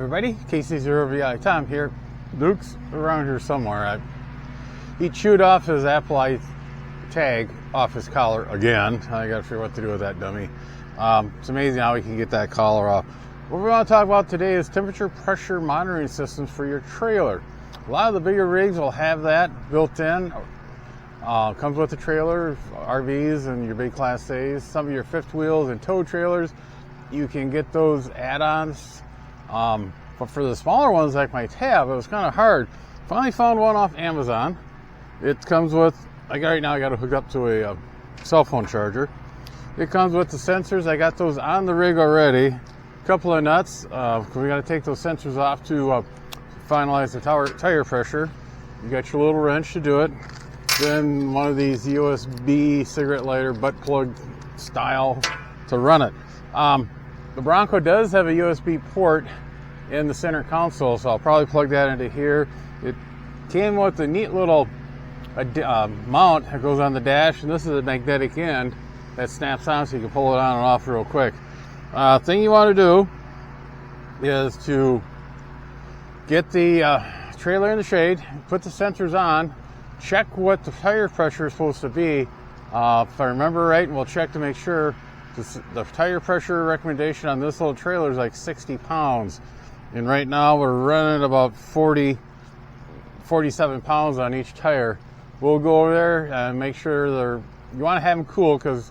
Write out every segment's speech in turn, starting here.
everybody, KC0VI Tom here. Luke's around here somewhere. He chewed off his Apple tag off his collar again. I gotta figure what to do with that dummy. It's amazing how we can get that collar off. What we want to talk about today is temperature pressure monitoring systems for your trailer. A lot of the bigger rigs will have that built in. Comes with the trailer, RVs and your big Class A's. Some of your fifth wheels and tow trailers, you can get those add-ons. But for the smaller ones like my tab, it was kind of hard. Finally found one off Amazon. It comes with, right now I got it hooked up to a cell phone charger. It comes with the sensors. I got those on the rig already. A couple of nuts, because we got to take those sensors off to finalize the tire pressure. You got your little wrench to do it. Then one of these USB cigarette lighter butt plug style to run it. The Bronco does have a USB port in the center console, so I'll probably plug that into here. It came with a neat little mount that goes on the dash, and this is a magnetic end that snaps on so you can pull it on and off real quick. Thing you want to do is to get the trailer in the shade, put the sensors on, check what the tire pressure is supposed to be. If I remember right, we'll check to make sure the tire pressure recommendation on this little trailer is like 60 pounds. And right now we're running about 47 pounds on each tire. We'll go over there and make sure you want to have them cool, because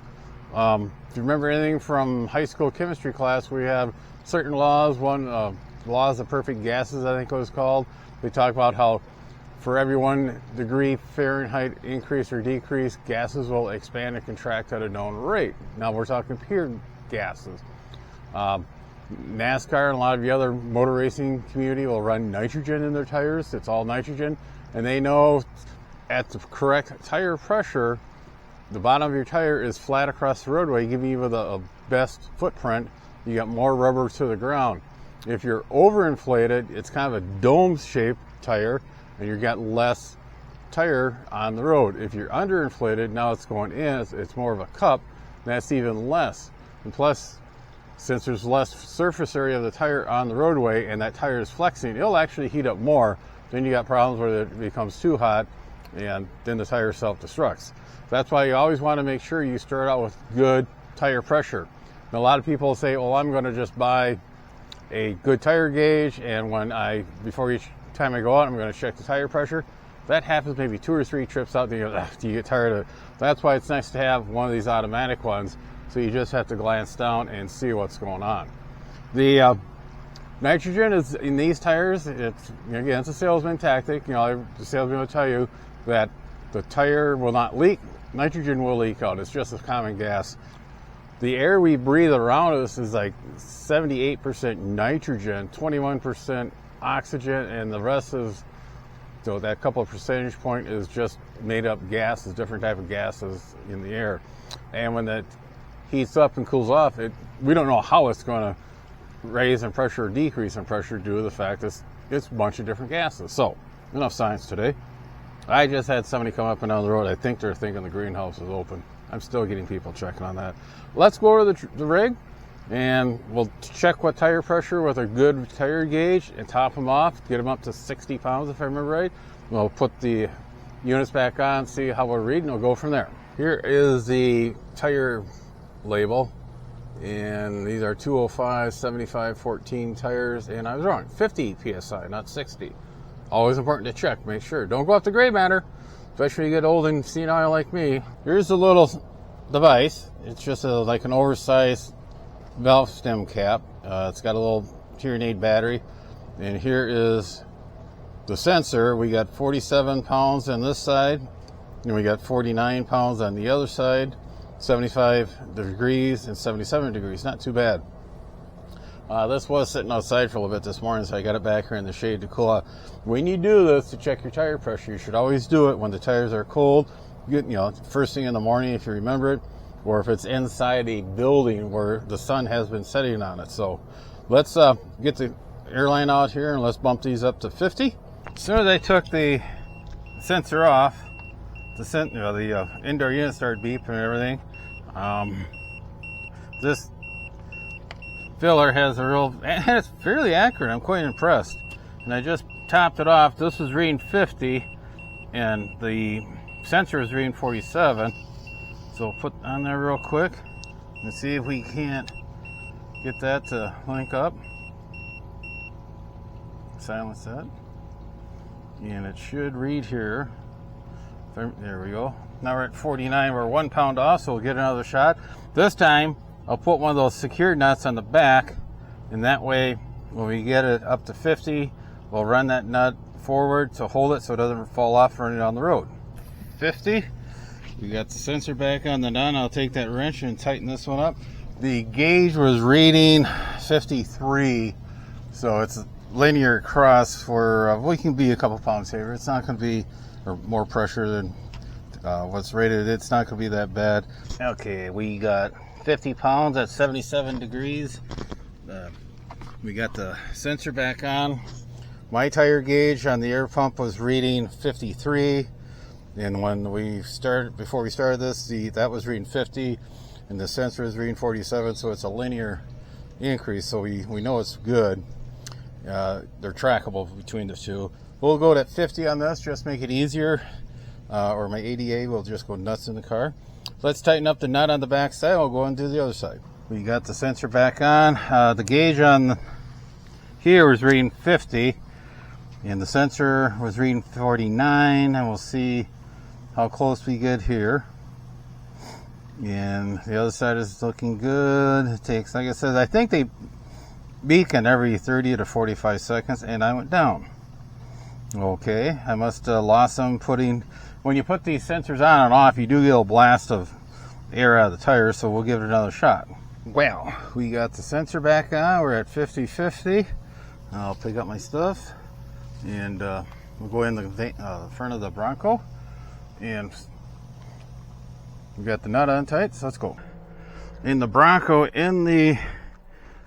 if you remember anything from high school chemistry class, we have certain laws. One, laws of perfect gases, I think it was called. They talk about how for every 1 degree Fahrenheit increase or decrease, gases will expand and contract at a known rate. Now we're talking pure gases. NASCAR and a lot of the other motor racing community will run nitrogen in their tires. It's all nitrogen, and they know at the correct tire pressure, the bottom of your tire is flat across the roadway, giving you the best footprint. You got more rubber to the ground. If you're overinflated, it's kind of a dome-shaped tire, and you've got less tire on the road. If you're underinflated, now it's going in, it's more of a cup, and that's even less. And plus, since there's less surface area of the tire on the roadway and that tire is flexing, it'll actually heat up more. Then you got problems where it becomes too hot, and then the tire self-destructs. That's why you always want to make sure you start out with good tire pressure. And a lot of people say, well, I'm going to just buy a good tire gauge, and before each time I go out, I'm going to check the tire pressure. That happens maybe 2 or 3 trips out, then you get tired of it. That's why it's nice to have one of these automatic ones, so you just have to glance down and see what's going on. The nitrogen is in these tires. It's a salesman tactic. The salesman will tell you that the tire will not leak. Nitrogen will leak out. It's just a common gas. The air we breathe around us is like 78% nitrogen, 21% oxygen, and the rest is, so that couple of percentage point is just made up gases, different type of gases in the air. And when that heats up and cools off, we don't know how it's going to raise in pressure or decrease in pressure due to the fact that it's a bunch of different gases. So, enough science today. I just had somebody come up and down the road. I think they're thinking the greenhouse is open. I'm still getting people checking on that. Let's go over the rig, and we'll check what tire pressure with a good tire gauge and top them off, get them up to 60 pounds if I remember right. We'll put the units back on, see how we're reading, we'll go from there. Here is the tire label, and these are 205 75 14 tires, and I was wrong, 50 psi, not 60. Always important to check, make sure. Don't go off the gray matter, especially when you get old and senile like me. Here's the little device. It's just like an oversized valve stem cap. It's got a little Tyranid battery, and here is the sensor. We got 47 pounds on this side, and we got 49 pounds on the other side. 75 degrees and 77 degrees, not too bad. This was sitting outside for a little bit this morning, so I got it back here in the shade to cool off. When you do this to check your tire pressure, you should always do it when the tires are cold. First thing in the morning if you remember it, or if it's inside a building where the sun has been setting on it. So let's get the airline out here and let's bump these up to 50. As soon as I took the sensor off, the indoor unit started beeping and everything. This filler has a real, and it's fairly accurate. I'm quite impressed. And I just topped it off. This was reading 50 and the sensor is reading 47. So we'll put on there real quick and see if we can't get that to link up. Silence that. And it should read here. There we go. Now we're at 49. We're 1 pound off, so we'll get another shot. This time, I'll put one of those secure nuts on the back, and that way, when we get it up to 50, we'll run that nut forward to hold it so it doesn't fall off running down the road. 50. We got the sensor back on the nut. I'll take that wrench and tighten this one up. The gauge was reading 53, so it's linear across for we can be a couple pounds heavier. It's not going to be or more pressure than what's rated. It's not going to be that bad. Okay, we got 50 pounds at 77 degrees. We got the sensor back on. My tire gauge on the air pump was reading 53, and when we started, before we started this, that was reading 50, and the sensor is reading 47. So it's a linear increase. So we know it's good. They're trackable between the two. We'll go at 50 on this, just make it easier. Or my ADA will just go nuts in the car. Let's tighten up the nut on the back side. I'll go and do the other side. We got the sensor back on. The gauge on here was reading 50, and the sensor was reading 49. And we'll see how close we get here. And the other side is looking good. It takes, like I said, I think they beacon every 30 to 45 seconds, and I went down. Okay, I must have lost some putting. When you put these sensors on and off, you do get a blast of air out of the tire, so we'll give it another shot. Well, we got the sensor back on. We're at 50-50. I'll pick up my stuff, and we'll go in the front of the Bronco, and we got the nut on tight, so let's go. In the Bronco, in the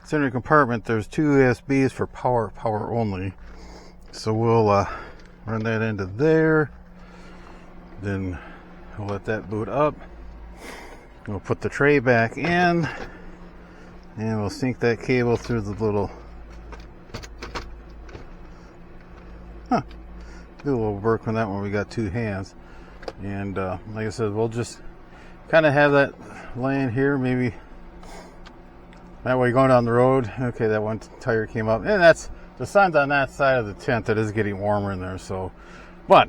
center compartment, there's two USBs for power only. So we'll run that into there. Then we'll let that boot up. We'll put the tray back in, and we'll sink that cable through the little. Do a little work on that one. We got two hands, and like I said, we'll just kind of have that laying here, maybe. That way, going down the road. Okay, that one tire came up, and that's. The sun's on that side of the tent. That is getting warmer in there. So, but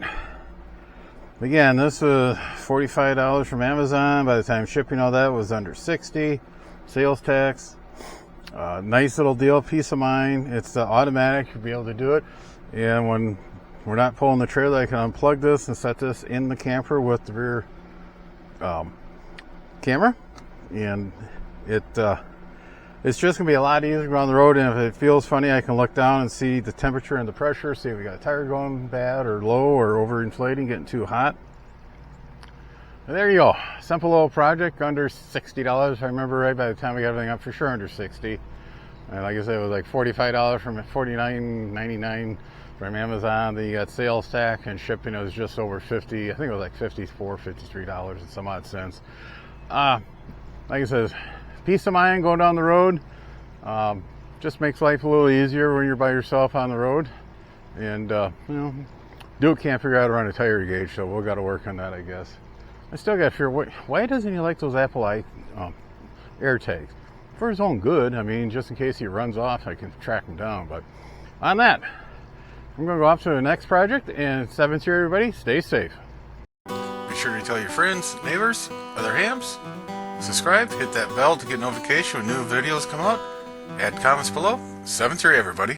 again, this was $45 from Amazon. By the time shipping all that was under 60. Sales tax. Nice little deal. Peace of mind. It's automatic. You'll be able to do it. And when we're not pulling the trailer, I can unplug this and set this in the camper with the rear camera, and it's just going to be a lot easier around the road. And if it feels funny, I can look down and see the temperature and the pressure, see if we got a tire going bad or low or overinflating, getting too hot. And there you go. Simple little project, under $60 if I remember right. By the time we got everything up, for sure under 60. And like I said, it was like $45 from $49.99 from Amazon. Then you got sales tax and shipping. It was just over 50. I think it was like $54, $53 and some odd cents. Like I said, peace of mind going down the road. Just makes life a little easier when you're by yourself on the road. And you know, Duke can't figure out how to run a tire gauge, so we'll got to work on that, I guess. I still got to figure, why doesn't he like those Apple air tags? For his own good, I mean, just in case he runs off, I can track him down. But on that, I'm going to go off to the next project. And 7th year, everybody, stay safe. Be sure to tell your friends, neighbors, other hams. Subscribe, hit that bell to get notification when new videos come out. Add comments below. 7th year, everybody.